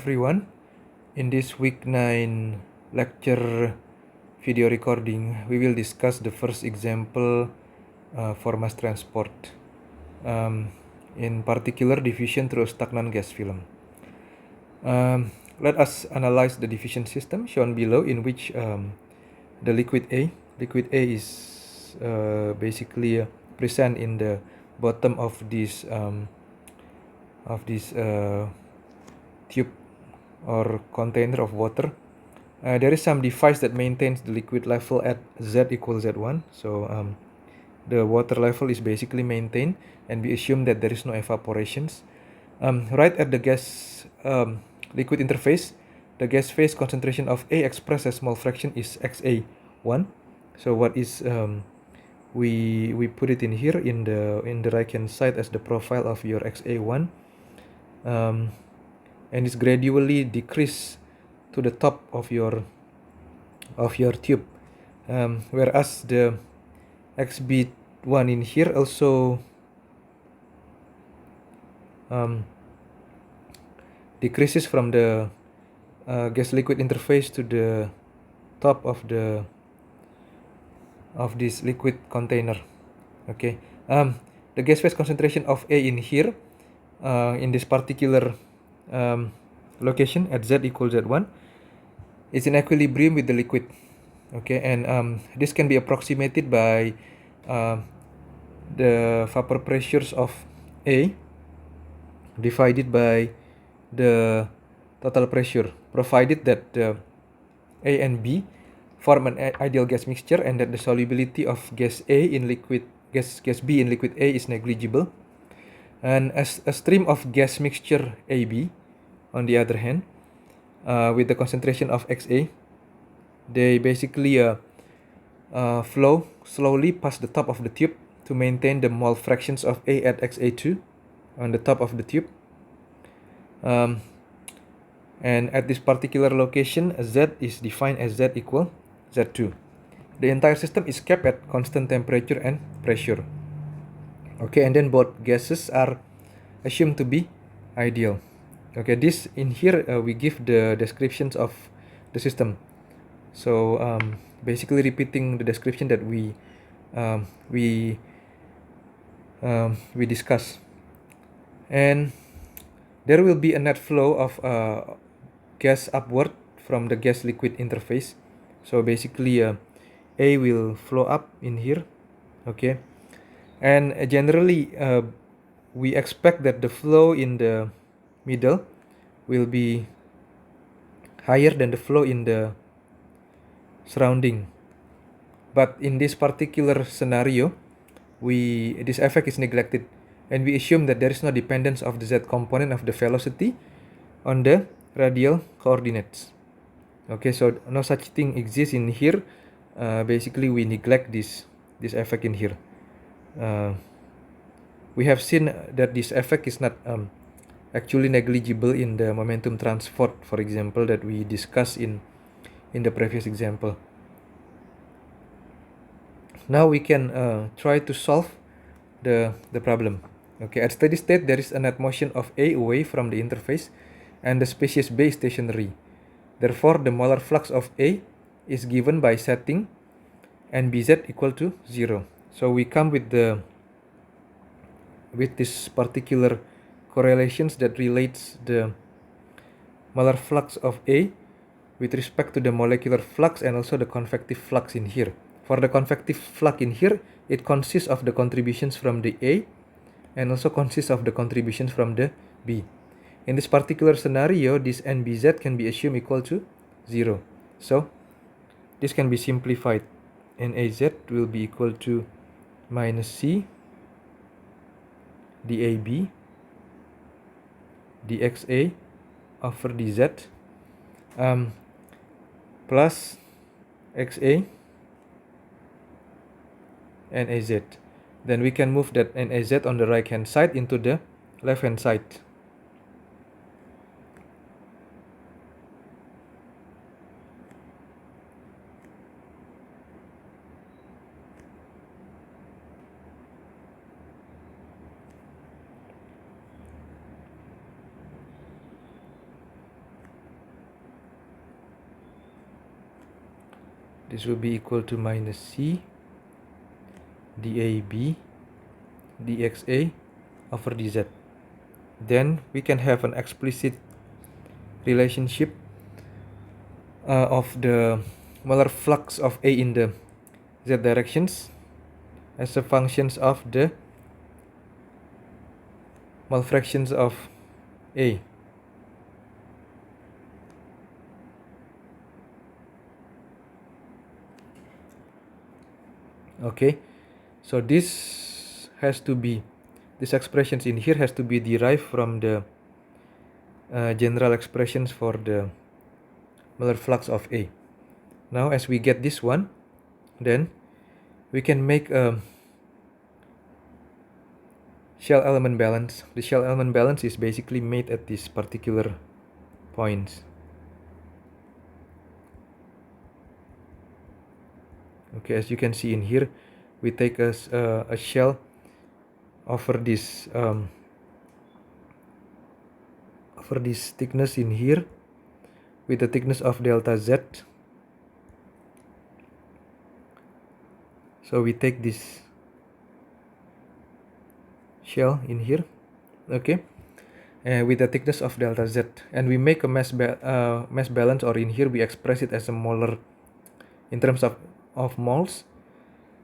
Everyone, in this week 9 lecture video recording, we will discuss the first example for mass transport, in particular diffusion through a stagnant gas film. Let us analyze the diffusion system shown below, in which the liquid A is basically present in the bottom of this tube or container of water. There is some device that maintains the liquid level at Z equals Z1. So the water level is basically maintained, and we assume that there is no evaporations. Right at the gas liquid interface, the gas phase concentration of A expressed as small fraction is XA1. So what is we put it in here in the right hand side as the profile of your XA1, and it's gradually decrease to the top of your tube, whereas the XB1 in here also decreases from the gas liquid interface to the top of this liquid container. Okay, the gas phase concentration of A in here, in this particular location at Z equals Z1, is in equilibrium with the liquid. Okay, and this can be approximated by the vapor pressures of A divided by the total pressure, provided that A and B form an ideal gas mixture and that the solubility of gas B in liquid A is negligible. And as a stream of gas mixture AB, on the other hand, with the concentration of XA, they basically flow slowly past the top of the tube to maintain the mole fractions of A at XA2 on the top of the tube. And at this particular location, Z is defined as Z equal Z2. The entire system is kept at constant temperature and pressure. Okay, and then both gases are assumed to be ideal. Okay, this in here we give the descriptions of the system. So basically repeating the description that we discuss, and there will be a net flow of gas upward from the gas liquid interface. So basically A will flow up in here. Okay, and generally we expect that the flow in the middle will be higher than the flow in the surrounding. But in this particular scenario, this effect is neglected, and we assume that there is no dependence of the Z component of the velocity on the radial coordinates. Okay, so no such thing exists in here. Basically we neglect this effect in here. We have seen that this effect is not actually negligible in the momentum transport, for example, that we discussed in the previous example. Now we can try to solve the problem. Okay, at steady state there is a net motion of A away from the interface, and the species B is stationary. Therefore, the molar flux of A is given by setting NBZ equal to 0. So we come with this particular correlations that relates the molar flux of A with respect to the molecular flux and also the convective flux in here. For the convective flux in here, it consists of the contributions from the A and also consists of the contributions from the B. In this particular scenario, this NBZ can be assumed equal to 0. So this can be simplified. NAZ will be equal to minus C dAB dXA over dZ plus XA NAZ. Then we can move that NAZ on the right hand side into the left hand side. This will be equal to minus C dAB dXA over dZ. Then we can have an explicit relationship of the molar flux of A in the Z directions as a functions of the mole fractions of A. Okay, so this expressions in here has to be derived from the general expressions for the molar flux of A. Now as we get this one, then we can make a shell element balance. The shell element balance is basically made at these particular points. Okay, as you can see in here, we take a shell over this thickness in here with the thickness of delta Z. So we take this shell in here, okay, with the thickness of delta Z, and we make a mass balance, or in here we express it as a molar in terms of moles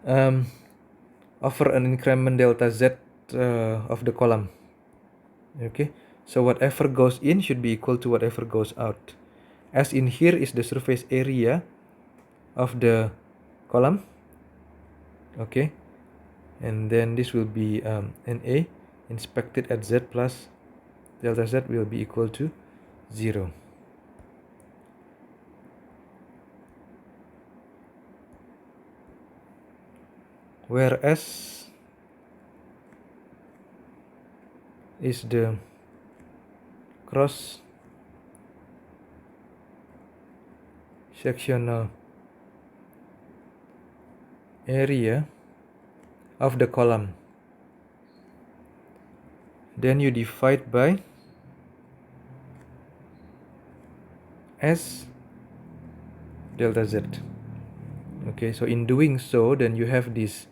over an increment delta Z of the column. Okay, so whatever goes in should be equal to whatever goes out. As in here is the surface area of the column, okay, and then this will be NA inspected at Z plus delta Z will be equal to 0. Whereas is the cross sectional area of the column, then you divide by S delta Z. Okay, so in doing so, then you have this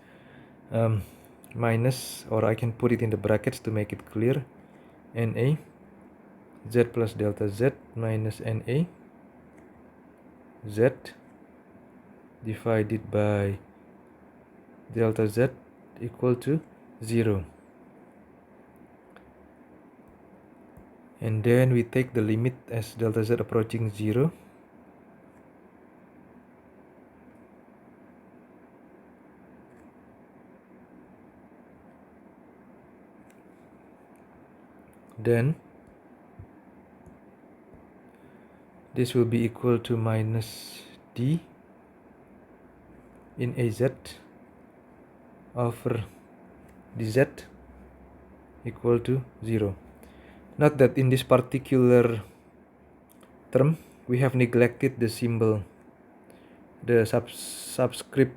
minus, or I can put it in the brackets to make it clear, NA Z plus delta Z minus NA Z divided by delta Z equal to 0. And then we take the limit as delta Z approaching 0. Then this will be equal to minus D in AZ over dZ equal to 0. Note that in this particular term we have neglected the symbol, the subscript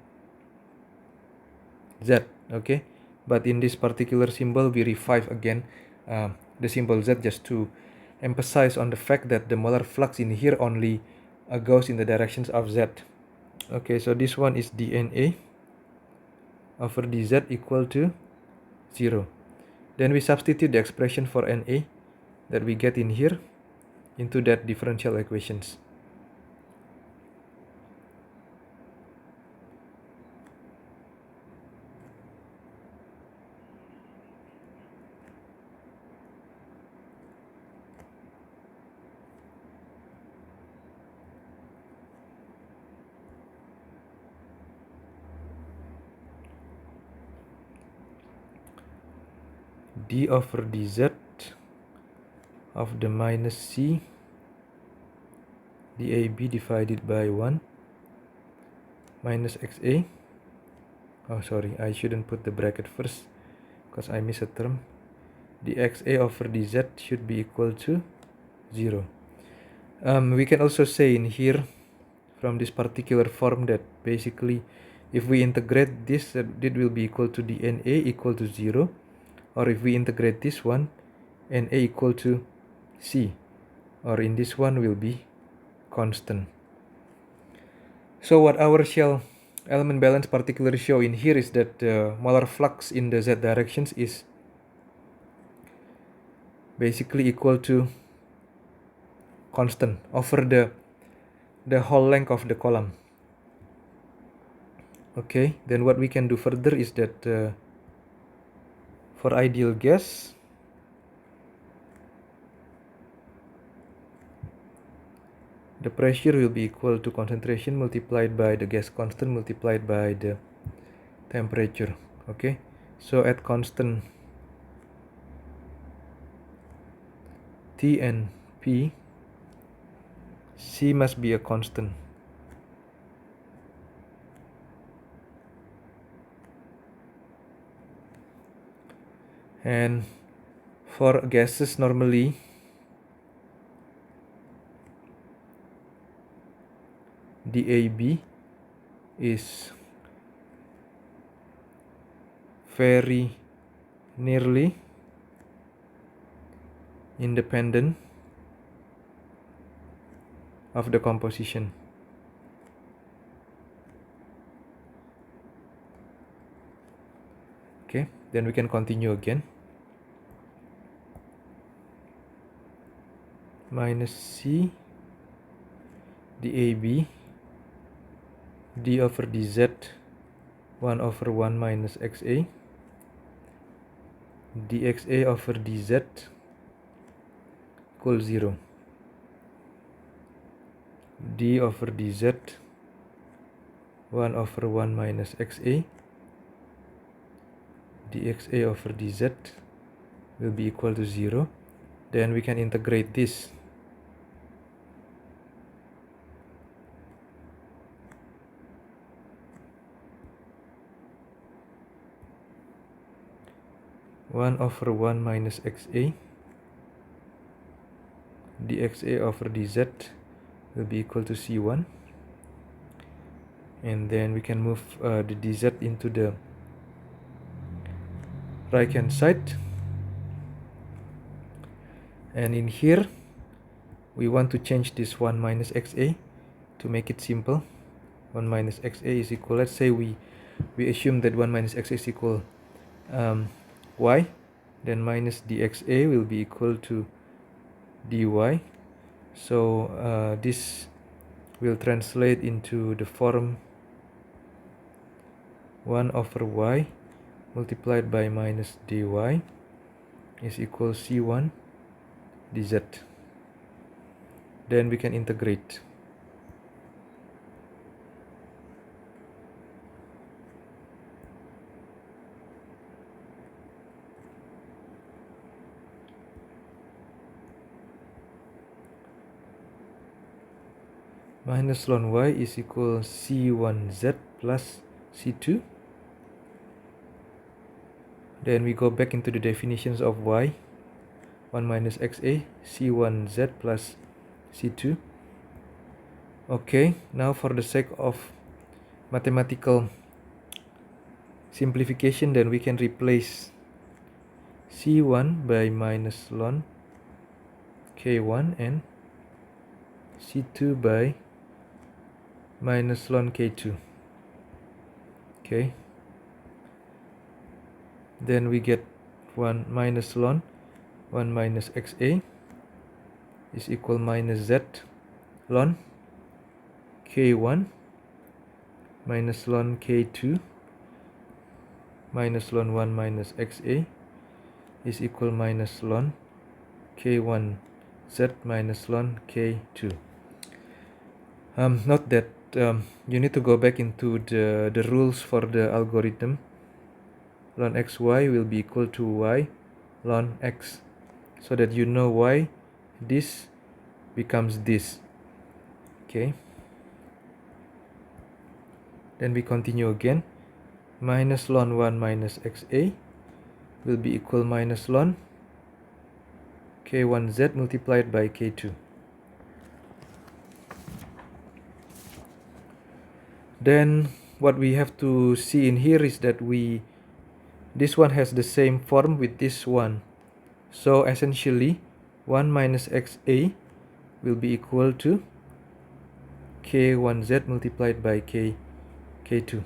Z, okay, but in this particular symbol we revive again the symbol Z just to emphasize on the fact that the molar flux in here only goes in the directions of Z. Okay, so this one is dNA over dZ equal to 0. Then we substitute the expression for NA that we get in here into that differential equations. D over dZ of the minus C dAB divided by 1 minus XA. Oh, sorry, I shouldn't put the bracket first because I missed a term. dXA over dZ should be equal to 0. We can also say in here from this particular form that basically if we integrate this, it will be equal to dNA equal to 0. Or if we integrate this one, NA equal to C, or in this one will be constant. So what our shell element balance particularly show in here is that the molar flux in the z directions is basically equal to constant over the whole length of the column. Okay, then what we can do further is that for ideal gas, the pressure will be equal to concentration multiplied by the gas constant multiplied by the temperature. Okay, so at constant T and P, C must be a constant. And for gases normally, DAB is very nearly independent of the composition. Okay, then we can continue again. Minus C DAB d over dz 1 over 1 minus xa dxa over dz equals 0. D over dz 1 over 1 minus xa dxa over dz will be equal to 0. Then we can integrate this. One over 1 minus xa dxa over dz will be equal to C1, and then we can move the dz into the right hand side, and in here we want to change this 1 minus xa to make it simple. 1 minus xa is equal, let's say we assume that 1 minus xa is equal y, then minus dxa will be equal to dy. So this will translate into the form 1 over y multiplied by minus dy is equal C1 dz. Then we can integrate. Minus ln y is equal C1z plus C2. Then we go back into the definitions of y. 1 minus xa, C1z plus C2. Okay, now for the sake of mathematical simplification, then we can replace C1 by minus ln K1 and C2 by minus ln K2. Okay, then we get 1 minus ln 1 minus xa is equal minus z ln K1 minus ln K2 minus ln 1 minus xa is equal minus ln K1 z minus ln K2. Note that you need to go back into the rules for the algorithm. Ln xy will be equal to y ln x, so that you know why this becomes this. Okay, then we continue again. Minus ln 1 minus xa will be equal minus ln K1z multiplied by K2. Then what we have to see in here is that this one has the same form with this one. So essentially 1 minus xa will be equal to k1z multiplied by k2.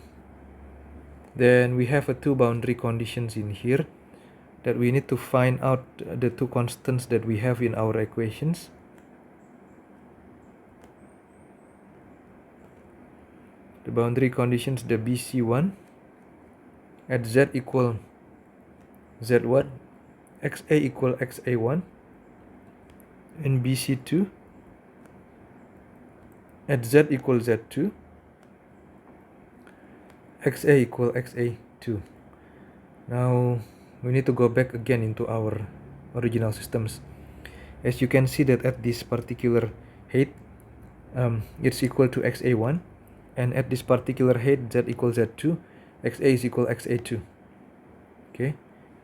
Then we have two boundary conditions in here that we need to find out the two constants that we have in our equations. The boundary conditions, the BC1 at z equal z1, xa equal xa1, and BC2 at z equal z2, xa equal xa2. Now we need to go back again into our original systems. As you can see that at this particular height, it's equal to xa1, and at this particular height, z equals z2, xa is equal xa2. Okay,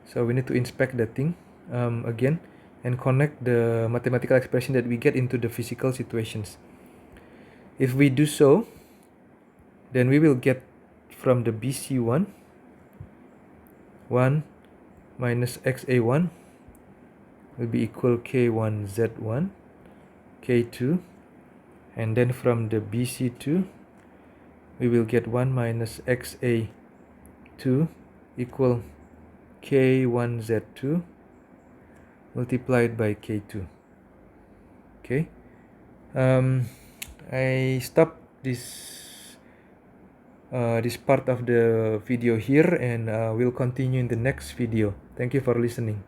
so we need to inspect that thing again and connect the mathematical expression that we get into the physical situations. If we do so, then we will get from the BC1 1 minus xa1 will be equal k1z1 k2, and then from the BC2 we will get 1 minus xa2 equal k1z2 multiplied by k2. Okay, I stop this part of the video here, and we'll continue in the next video. Thank you for listening.